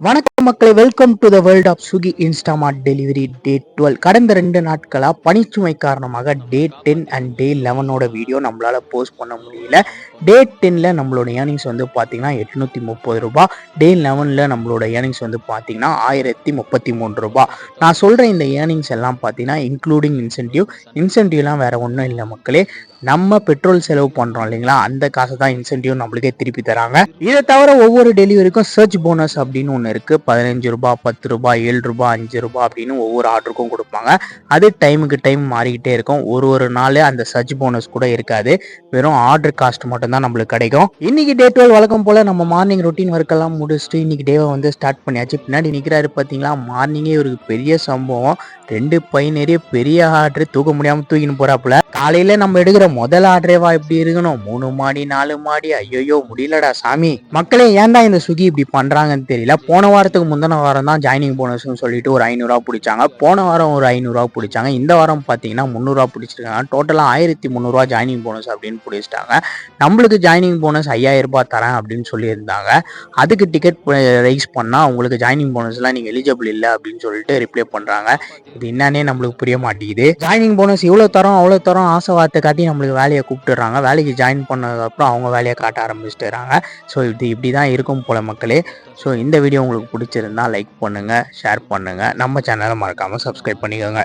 வணக்கம் மக்களை, welcome to the world of Swiggy Instamart delivery day 12. கடந்த 2 நாட்களாக பணிச்சுமை காரணமாக டே 10 அண்ட் டே 11ஓட வீடியோ நம்மளால் போஸ்ட் பண்ண முடியல. டே 10ல் நம்மளோட ஏர்னிங்ஸ் வந்து பார்த்தீங்கன்னா 830 ரூபா, டே 11ல் நம்மளோட ஏர்னிங்ஸ் வந்து பார்த்தீங்கன்னா 1033 ரூபா. நான் சொல்கிற இந்த ஏர்னிங்ஸ் எல்லாம் பார்த்தீங்கன்னா இன்க்ளூடிங் இன்சென்டிவ்லாம் வேறு ஒன்றும் இல்லை மக்களே. நம்ம பெட்ரோல் செலவு பண்ணுறோம் இல்லைங்களா, அந்த காசை தான் இன்சென்டிவ் நம்மளுக்கே திருப்பி தராங்க. இதை தவிர ஒவ்வொரு டெலிவரிக்கும் சர்ச் போனஸ் அப்படின்னு ஒன்று இருக்குது. 15 ரூபா, 10 ரூபா, 7 ரூபா, 5 ரூபா அப்படின்னு ஒவ்வொரு ஆர்டருக்கும் கொடுப்பாங்க. அது டைமுக்கு டைம் மாறிக்கிட்டே இருக்கும். ஒரு நாள் அந்த சர்ச் போனஸ் கூட இருக்காது. வெறும் ஆர்டர் காஸ்ட் மட்டும்தான் நம்மளுக்கு கிடைக்கும். இன்னைக்கு டே 12 வழக்கம் போல் நம்ம மார்னிங் ரொட்டீன் ஒர்க்கெல்லாம் முடிச்சுட்டு இன்னைக்கு டேவை வந்து ஸ்டார்ட் பண்ணியாச்சு. பின்னாடி நிற்கிறாரு பார்த்தீங்களா, மார்னிங்கே ஒரு பெரிய சம்பவம். 2 பை நிறைய பெரிய ஆர்டர் தூக்க முடியாமல் தூக்கின்னு போறாப்புல. காலையில நம்ம எடுக்கிற முதல் ஆர்டரேவா இப்படி இருக்கணும்? 3 மாடி 4 மாடி, ஐயோ முடியலடா சாமி. மக்களே, ஏன்டா இந்த ஸ்விக்கி இப்படி பண்றாங்கன்னு தெரியல. போன வாரத்துக்கு முந்தின வாரம் தான் ஜாயினிங் போனஸ்ன்னு சொல்லிட்டு ஒரு 500 ரூபா பிடிச்சாங்க. போன வாரம் ஒரு 500 ரூபா பிடிச்சாங்க. இந்த வாரம் பார்த்தீங்கன்னா 300 ரூபா பிடிச்சிருக்காங்க. டோட்டலா 1300 ரூபா ஜாயினிங் போனஸ் அப்படின்னு பிடிச்சிட்டாங்க. நம்மளுக்கு ஜாயினிங் போனஸ் 5000 ரூபாய் தரேன் அப்படின்னு சொல்லியிருந்தாங்க. அதுக்கு டிக்கெட் ரைஸ் பண்ணா உங்களுக்கு ஜாயினிங் போனஸ்லாம் நீங்க எலிஜிபிள் இல்லை அப்படின்னு சொல்லிட்டு ரிப்ளை பண்றாங்க. இது என்னன்னே நம்மளுக்கு புரிய மாட்டேங்குது. ஜாயினிங் போனஸ் இவ்வளவு தரோம் அவ்வளவு தரோம் ஆசை வார்த்தை காட்டி நம்மளுக்கு வேலையை கூப்பிட்டுறாங்க. வேலைக்கு ஜாயின் பண்ணதுக்கப்புறம் அவங்க வேலையை காட்ட ஆரம்பிச்சுட்டுறாங்க. ஸோ இது இப்படி தான் இருக்கும் போல மக்களே. ஸோ இந்த வீடியோ உங்களுக்கு பிடிச்சிருந்தா லைக் பண்ணுங்க, ஷேர் பண்ணுங்க, நம்ம சேனலை மறக்காம சப்ஸ்கிரைப் பண்ணிக்கோங்க.